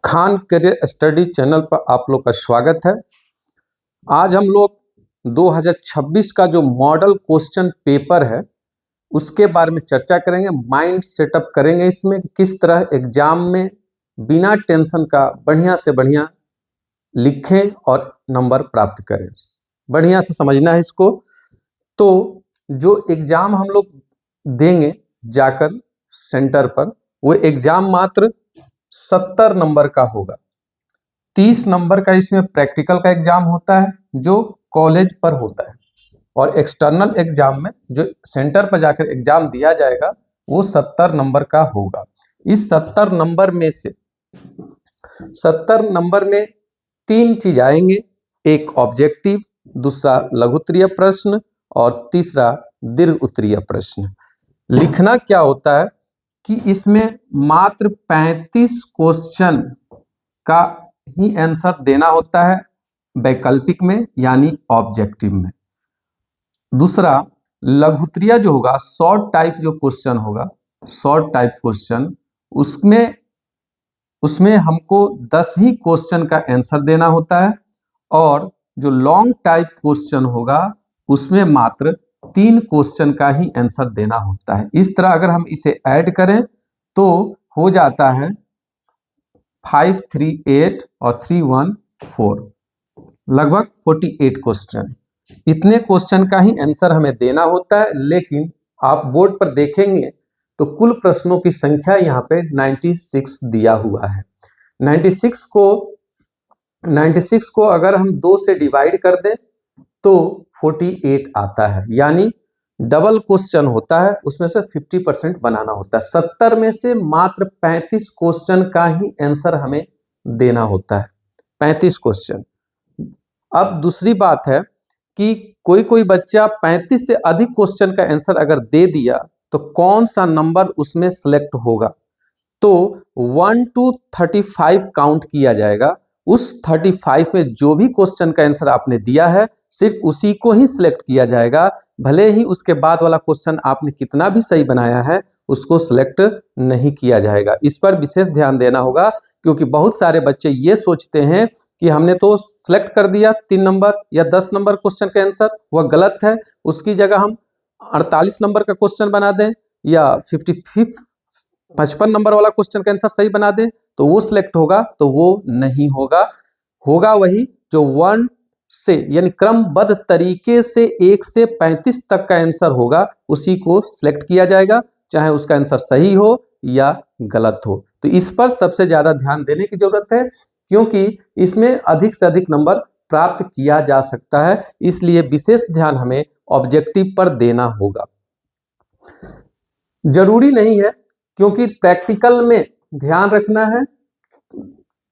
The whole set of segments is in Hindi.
खान करियर स्टडी चैनल पर आप लोग का स्वागत है। आज हम लोग 2026 का जो मॉडल क्वेश्चन पेपर है उसके बारे में चर्चा करेंगे, माइंड सेटअप करेंगे इसमें किस तरह एग्जाम में बिना टेंशन का बढ़िया से बढ़िया लिखें और नंबर प्राप्त करें। बढ़िया से समझना है इसको। तो जो एग्जाम हम लोग देंगे जाकर सेंटर पर, वो एग्जाम मात्र 70 नंबर का होगा। 30 नंबर का इसमें प्रैक्टिकल का एग्जाम होता है जो कॉलेज पर होता है, और एक्सटर्नल एग्जाम में जो सेंटर पर जाकर एग्जाम दिया जाएगा वो 70 नंबर का होगा। इस 70 नंबर में से 70 नंबर में 3 चीज आएंगे, एक ऑब्जेक्टिव, दूसरा लघु उत्तरीय प्रश्न और तीसरा दीर्घ उत्तरीय प्रश्न। लिखना क्या होता है कि इसमें मात्र 35 क्वेश्चन का ही आंसर देना होता है वैकल्पिक में यानी ऑब्जेक्टिव में। दूसरा लघु उत्तरीय जो होगा, शॉर्ट टाइप जो क्वेश्चन होगा, शॉर्ट टाइप क्वेश्चन, उसमें हमको 10 ही क्वेश्चन का आंसर देना होता है, और जो लॉन्ग टाइप क्वेश्चन होगा उसमें मात्र 3 क्वेश्चन का ही आंसर देना होता है। इस तरह अगर हम इसे ऐड करें तो हो जाता है 538 और 314, लगभग 48 क्वेश्चन। इतने क्वेश्चन का ही आंसर हमें देना होता है, लेकिन आप बोर्ड पर देखेंगे तो कुल प्रश्नों की संख्या यहाँ पे 96 दिया हुआ है। 96 को अगर हम 2 से डिवाइड कर दें तो 48 आता है, यानी डबल क्वेश्चन होता है, उसमें से 50% बनाना होता है। 70 में से मात्र 35 क्वेश्चन का ही आंसर हमें देना होता है, 35 क्वेश्चन। अब दूसरी बात है कि कोई बच्चा 35 से अधिक क्वेश्चन का आंसर अगर दे दिया तो कौन सा नंबर उसमें सिलेक्ट होगा, तो 1 to 35 काउंट किया जाएगा। उस 35 में जो भी क्वेश्चन का आंसर आपने दिया है सिर्फ उसी को ही सिलेक्ट किया जाएगा, भले ही उसके बाद वाला क्वेश्चन आपने कितना भी सही बनाया है उसको सिलेक्ट नहीं किया जाएगा। इस पर विशेष ध्यान देना होगा, क्योंकि बहुत सारे बच्चे ये सोचते हैं कि हमने तो सिलेक्ट कर दिया 3 नंबर या 10 नंबर क्वेश्चन का आंसर, वह गलत है। उसकी जगह हम 48 नंबर का क्वेश्चन बना दें या 55 नंबर वाला क्वेश्चन का आंसर सही बना दें तो वो सिलेक्ट होगा, तो वो नहीं होगा। होगा वही जो 1 से यानी क्रमबद्ध तरीके से 1 से 35 तक का आंसर होगा, उसी को सिलेक्ट किया जाएगा, चाहे उसका आंसर सही हो या गलत हो। तो इस पर सबसे ज्यादा ध्यान देने की जरूरत है, क्योंकि इसमें अधिक से अधिक नंबर प्राप्त किया जा सकता है, इसलिए विशेष ध्यान हमें ऑब्जेक्टिव पर देना होगा। जरूरी नहीं है, क्योंकि प्रैक्टिकल में ध्यान रखना है,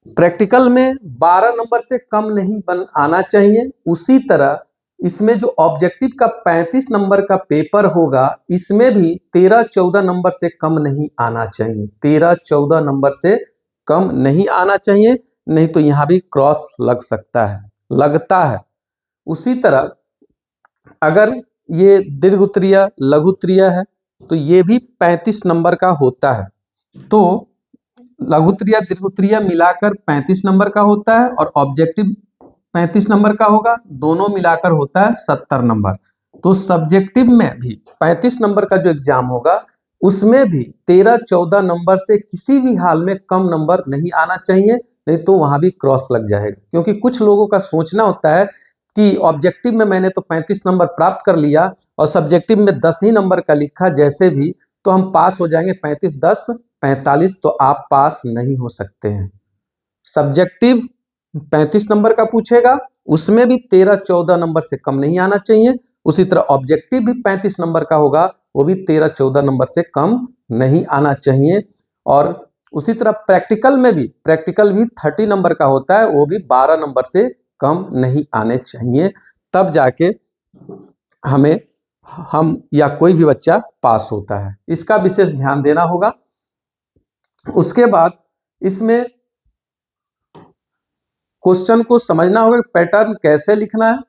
प्रैक्टिकल में 12 नंबर से कम नहीं आना चाहिए। उसी तरह इसमें जो ऑब्जेक्टिव का 35 नंबर का पेपर होगा, इसमें भी 13-14 नंबर से कम नहीं आना चाहिए। 13-14 नंबर से कम नहीं आना चाहिए, नहीं तो यहाँ भी क्रॉस लग सकता है, लगता है। उसी तरह अगर ये दीर्घ उत्तरीय लघु उत्तरीय है तो ये भी 35 नंबर का होता है। तो लघु उत्तरीय दीर्घ उत्तरीय मिलाकर 35 नंबर का होता है, और ऑब्जेक्टिव 35 नंबर का होगा, दोनों मिलाकर होता है 70 नंबर। तो सब्जेक्टिव में भी 35 नंबर का जो एग्जाम होगा उसमें भी 13-14 नंबर से किसी भी हाल में कम नंबर नहीं आना चाहिए, नहीं तो वहां भी क्रॉस लग जाएगा। क्योंकि कुछ लोगों का सोचना होता है कि ऑब्जेक्टिव में मैंने तो 35 नंबर प्राप्त कर लिया और सब्जेक्टिव में 10 ही नंबर का लिखा जैसे भी, तो हम पास हो जाएंगे। 35 10 45, तो आप पास नहीं हो सकते हैं। सब्जेक्टिव 35 नंबर का पूछेगा, उसमें भी 13-14 नंबर से कम नहीं आना चाहिए। उसी तरह ऑब्जेक्टिव भी 35 नंबर का होगा, वो भी 13-14 नंबर से कम नहीं आना चाहिए। और उसी तरह प्रैक्टिकल भी 30 नंबर का होता है, वो भी 12 नंबर से कम नहीं आने चाहिए, तब जाके हम या कोई भी बच्चा पास होता है। इसका विशेष ध्यान देना होगा। उसके बाद इसमें क्वेश्चन को समझना होगा, पैटर्न कैसे लिखना है,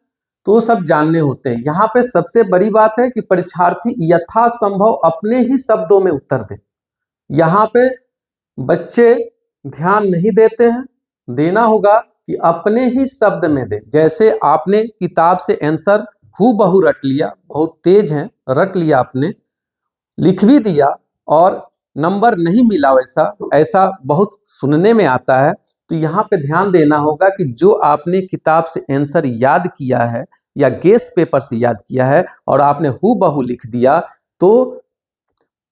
तो सब जानने होते हैं। यहाँ पे सबसे बड़ी बात है कि परीक्षार्थी यथासंभव अपने ही शब्दों में उत्तर दे। यहाँ पे बच्चे ध्यान नहीं देते हैं, देना होगा कि अपने ही शब्द में दे। जैसे आपने किताब से आंसर हूबहू रट लिया, बहुत तेज हैं, रट लिया आपने, लिख भी दिया और नंबर नहीं मिला, वैसा ऐसा बहुत सुनने में आता है। तो यहाँ पे ध्यान देना होगा कि जो आपने किताब से आंसर याद किया है या गेस पेपर से याद किया है और आपने हूबहू लिख दिया, तो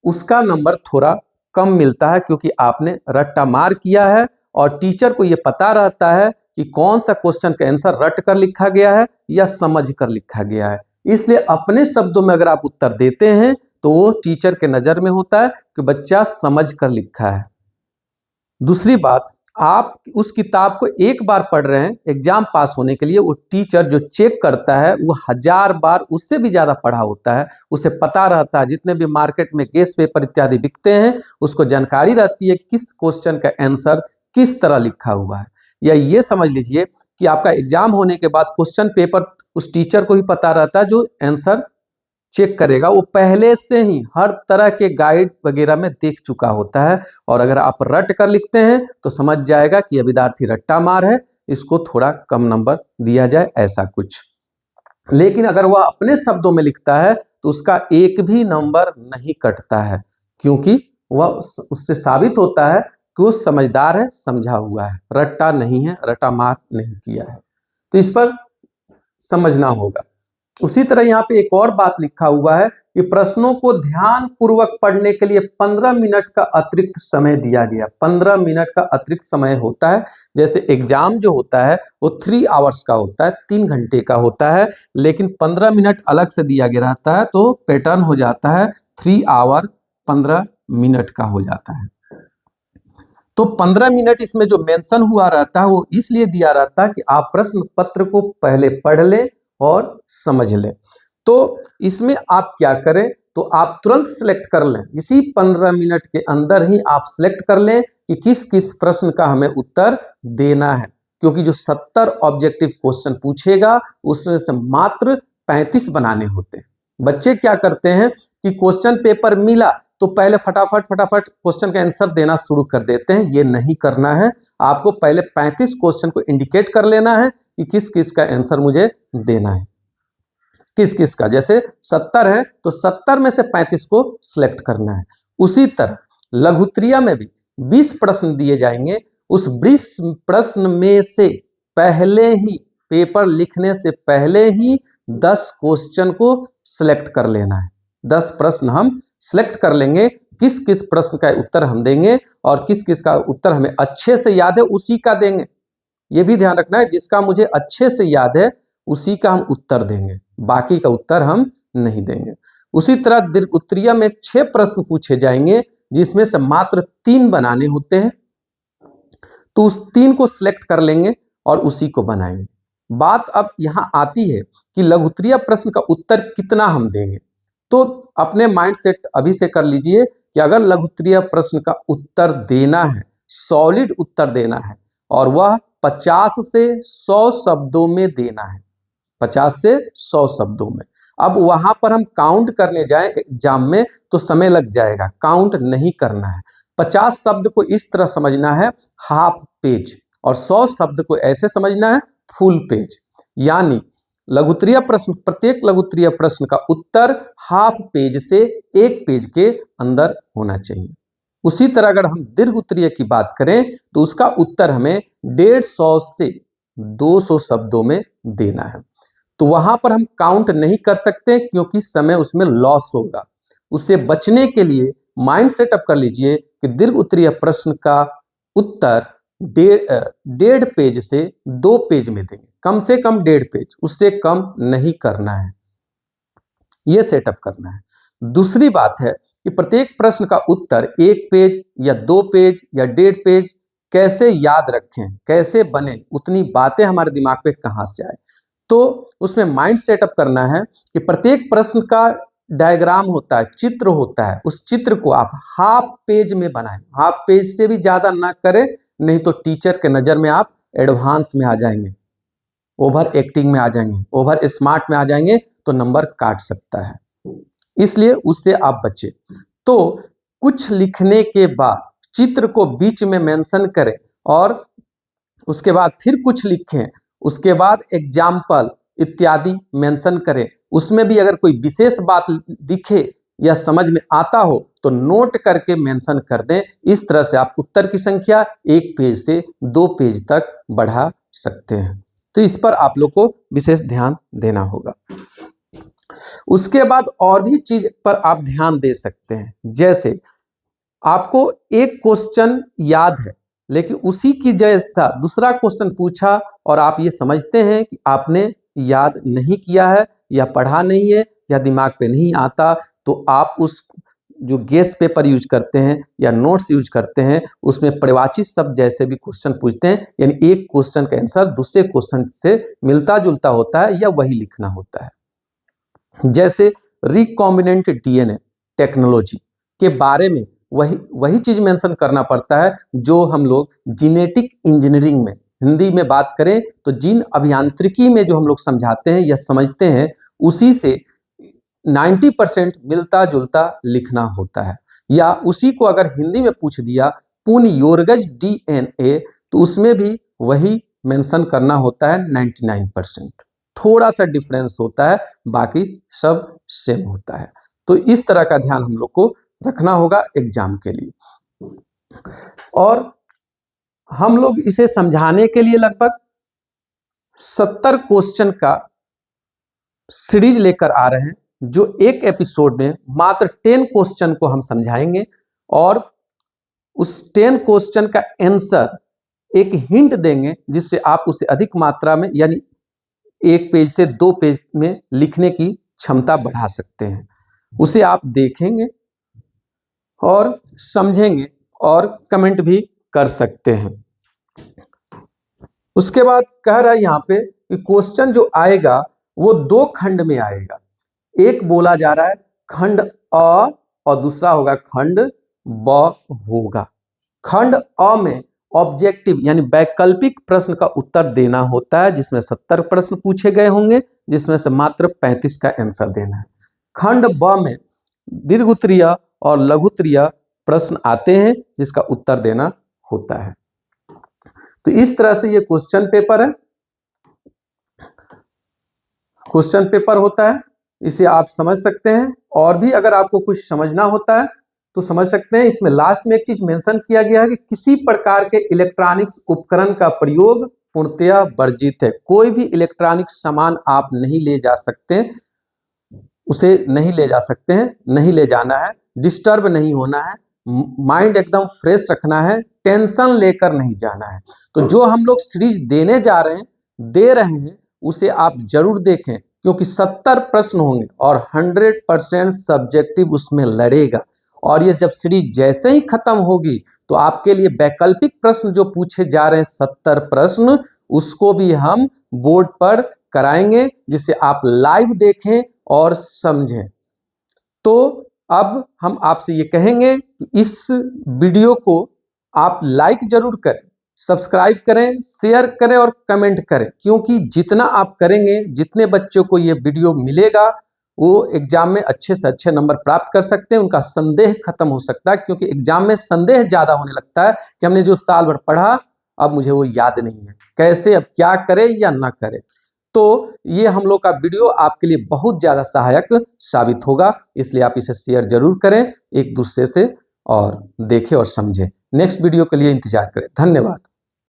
उसका नंबर थोड़ा कम मिलता है, क्योंकि आपने रट्टा मार किया है और टीचर को ये पता रहता है कि कौन सा क्वेश्चन का आंसर रट कर लिखा गया है या समझ कर लिखा गया है। इसलिए अपने शब्दों में अगर आप उत्तर देते हैं तो वो टीचर के नजर में होता है कि बच्चा समझ कर लिखा है। दूसरी बात, आप उस किताब को एक बार पढ़ रहे हैं एग्जाम पास होने के लिए, वो टीचर जो चेक करता है वो 1000 बार उससे भी ज्यादा पढ़ा होता है, उसे पता रहता है जितने भी मार्केट में गेस पेपर इत्यादि बिकते हैं उसको जानकारी रहती है किस क्वेश्चन का आंसर किस तरह लिखा हुआ है। या ये समझ लीजिए कि आपका एग्जाम होने के बाद क्वेश्चन पेपर उस टीचर को ही पता रहता है जो आंसर चेक करेगा, वो पहले से ही हर तरह के गाइड वगैरह में देख चुका होता है। और अगर आप रट कर लिखते हैं तो समझ जाएगा कि यह विद्यार्थी रट्टा मार है, इसको थोड़ा कम नंबर दिया जाए, ऐसा कुछ। लेकिन अगर वह अपने शब्दों में लिखता है तो उसका एक भी नंबर नहीं कटता है, क्योंकि वह उससे साबित होता है कि वो समझदार है, समझा हुआ है, रट्टा नहीं है, रट्टा मार नहीं किया है। तो इस पर समझना होगा। उसी तरह यहाँ पे एक और बात लिखा हुआ है कि प्रश्नों को ध्यान पूर्वक पढ़ने के लिए 15 मिनट का अतिरिक्त समय दिया गया। 15 मिनट का अतिरिक्त समय होता है। जैसे एग्जाम जो होता है वो 3 आवर्स का होता है, 3 घंटे का होता है, लेकिन 15 मिनट अलग से दिया गया रहता है, तो पैटर्न हो जाता है 3 आवर 15 मिनट का हो जाता है। तो 15 मिनट इसमें जो मेंशन हुआ रहता है वो इसलिए दिया रहता है कि आप प्रश्न पत्र को पहले पढ़ लें और समझ लें। तो इसमें आप क्या करें, तो आप तुरंत सिलेक्ट कर लें, इसी 15 मिनट के अंदर ही आप सिलेक्ट कर लें कि किस किस प्रश्न का हमें उत्तर देना है। क्योंकि जो 70 ऑब्जेक्टिव क्वेश्चन पूछेगा उसमें से मात्र 35 बनाने होते हैं। बच्चे क्या करते हैं कि क्वेश्चन पेपर मिला तो पहले फटाफट क्वेश्चन का आंसर देना शुरू कर देते हैं। ये नहीं करना है, आपको पहले 35 क्वेश्चन को इंडिकेट कर लेना है कि किस किस का आंसर मुझे देना है, किस किस का। जैसे 70 है तो 70 में से 35 को सिलेक्ट करना है। उसी तरह लघुत्तरीय में भी 20 प्रश्न दिए जाएंगे, उस 20 प्रश्न में से पहले ही, पेपर लिखने से पहले ही 10 क्वेश्चन को सिलेक्ट कर लेना है। 10 प्रश्न हम सिलेक्ट कर लेंगे, किस किस प्रश्न का उत्तर हम देंगे और किस किस का उत्तर हमें अच्छे से याद है उसी का देंगे। ये भी ध्यान रखना है, जिसका मुझे अच्छे से याद है उसी का हम उत्तर देंगे, बाकी का उत्तर हम नहीं देंगे। उसी तरह दीर्घ उत्तरीय में 6 प्रश्न पूछे जाएंगे, जिसमें से मात्र 3 बनाने होते हैं, तो उस 3 को सिलेक्ट कर लेंगे और उसी को बनाएंगे। बात अब यहां आती है कि लघुत्तरीय प्रश्न का उत्तर कितना हम देंगे। तो अपने माइंड सेट अभी से कर लीजिए कि अगर लघुत्तरीय प्रश्न का उत्तर देना है, सॉलिड उत्तर देना है, और वह 50 से 100 शब्दों में देना है, 50 से 100 शब्दों में। अब वहां पर हम काउंट करने जाएं एग्जाम में तो समय लग जाएगा, काउंट नहीं करना है। 50 शब्द को इस तरह समझना है हाफ पेज, और 100 शब्द को ऐसे समझना है फुल पेज। यानी लघुत्तरीय प्रश्न, प्रत्येक लघुत्तरीय प्रश्न का उत्तर हाफ पेज से 1 पेज के अंदर होना चाहिए। उसी तरह अगर हम दीर्घ उत्तरीय की बात करें तो उसका उत्तर हमें 150 से 200 शब्दों में देना है। तो वहां पर हम काउंट नहीं कर सकते क्योंकि समय उसमें लॉस होगा। उससे बचने के लिए माइंड सेटअप कर लीजिए कि दीर्घ उत्तरीय प्रश्न का उत्तर 1.5 पेज से 2 पेज में देंगे, कम से कम 1.5 पेज, उससे कम नहीं करना है, यह सेटअप करना है। दूसरी बात है कि प्रत्येक प्रश्न का उत्तर 1 पेज या 2 पेज या 1.5 पेज कैसे याद रखें, कैसे बने, उतनी बातें हमारे दिमाग पे कहां से आए। तो उसमें माइंड सेटअप करना है कि प्रत्येक प्रश्न का डायग्राम होता है, चित्र होता है, उस चित्र को आप हाफ पेज में बनाएं, हाफ पेज से भी ज्यादा ना करें, नहीं तो टीचर के नजर में आप एडवांस में आ जाएंगे, ओवर एक्टिंग में आ जाएंगे, ओवर स्मार्ट में आ जाएंगे, तो नंबर काट सकता है। इसलिए उससे आप बचे। तो कुछ लिखने के बाद चित्र को बीच में मेंशन करें और उसके बाद फिर कुछ लिखें, उसके बाद एग्जाम्पल इत्यादि मेंशन करें। उसमें भी अगर कोई विशेष बात दिखे या समझ में आता हो तो नोट करके मेंशन कर दें। इस तरह से आप उत्तर की संख्या 1 पेज से 2 पेज तक बढ़ा सकते हैं। तो इस पर आप लोग को विशेष ध्यान देना होगा। उसके बाद और भी चीज पर आप ध्यान दे सकते हैं, जैसे आपको एक क्वेश्चन याद है लेकिन उसी की जैसा दूसरा क्वेश्चन पूछा और आप ये समझते हैं कि आपने याद नहीं किया है या पढ़ा नहीं है या दिमाग पे नहीं आता, तो आप उस जो गेस पेपर यूज करते हैं या नोट्स यूज करते हैं उसमें पर्यायवाची शब्द जैसे भी क्वेश्चन पूछते हैं, यानी एक क्वेश्चन का आंसर दूसरे क्वेश्चन से मिलता जुलता होता है या वही लिखना होता है। जैसे रिकॉम्बिनेंट डीएनए टेक्नोलॉजी के बारे में वही चीज मेंशन करना पड़ता है जो हम लोग जेनेटिक इंजीनियरिंग में हिंदी में बात करें तो जीन अभियांत्रिकी में जो हम लोग समझाते हैं या समझते हैं उसी से 90% मिलता जुलता लिखना होता है। या उसी को अगर हिंदी में पूछ दिया पुनर्योगज डीएनए तो उसमें भी वही मेंशन करना होता है 99%। थोड़ा सा डिफरेंस होता है, बाकी सब सेम होता है। तो इस तरह का ध्यान हम लोग को रखना होगा एग्जाम के लिए। और हम लोग इसे समझाने के लिए लगभग 70 क्वेश्चन का सीरीज लेकर आ रहे हैं, जो एक एपिसोड में मात्र 10 क्वेश्चन को हम समझाएंगे और उस 10 क्वेश्चन का आंसर एक हिंट देंगे जिससे आप उसे अधिक मात्रा में यानी 1 पेज से 2 पेज में लिखने की क्षमता बढ़ा सकते हैं। उसे आप देखेंगे और समझेंगे और कमेंट भी कर सकते हैं। उसके बाद कह रहा है यहाँ पे कि क्वेश्चन जो आएगा वो 2 खंड में आएगा। एक बोला जा रहा है खंड अ और दूसरा होगा खंड ब होगा। खंड अ में ऑब्जेक्टिव यानी वैकल्पिक प्रश्न का उत्तर देना होता है, जिसमें 70 प्रश्न पूछे गए होंगे, जिसमें से मात्र 35 का आंसर देना है। खंड ब में दीर्घोत्तरीय और लघुत्तरीय प्रश्न आते हैं जिसका उत्तर देना होता है। तो इस तरह से ये क्वेश्चन पेपर है, क्वेश्चन पेपर होता है, इसे आप समझ सकते हैं। और भी अगर आपको कुछ समझना होता है तो समझ सकते हैं। इसमें लास्ट में एक चीज मेंशन किया गया है कि किसी प्रकार के इलेक्ट्रॉनिक्स उपकरण का प्रयोग पूर्णतया वर्जित है। कोई भी इलेक्ट्रॉनिक सामान आप नहीं ले जा सकते, उसे नहीं ले जा सकते हैं, नहीं ले जाना है, डिस्टर्ब नहीं होना है, माइंड एकदम फ्रेश रखना है, टेंशन लेकर नहीं जाना है। तो जो हम लोग सीरीज देने जा रहे हैं, दे रहे हैं, उसे आप जरूर देखें क्योंकि 70 प्रश्न होंगे और 100% सब्जेक्टिव उसमें लड़ेगा। और ये जब सीरीज जैसे ही खत्म होगी तो आपके लिए वैकल्पिक प्रश्न जो पूछे जा रहे हैं 70 प्रश्न, उसको भी हम बोर्ड पर कराएंगे जिससे आप लाइव देखें और समझें। तो अब हम आपसे ये कहेंगे कि इस वीडियो को आप लाइक जरूर करें, सब्सक्राइब करें, शेयर करें और कमेंट करें, क्योंकि जितना आप करेंगे, जितने बच्चों को ये वीडियो मिलेगा वो एग्जाम में अच्छे से अच्छे नंबर प्राप्त कर सकते हैं। उनका संदेह खत्म हो सकता है, क्योंकि एग्जाम में संदेह ज्यादा होने लगता है कि हमने जो साल भर पढ़ा अब मुझे वो याद नहीं है, कैसे अब क्या करें या ना करें। तो ये हम लोग का वीडियो आपके लिए बहुत ज्यादा सहायक साबित होगा, इसलिए आप इसे शेयर जरूर करें एक दूसरे से और देखें और समझें। नेक्स्ट वीडियो के लिए इंतजार करें। धन्यवाद।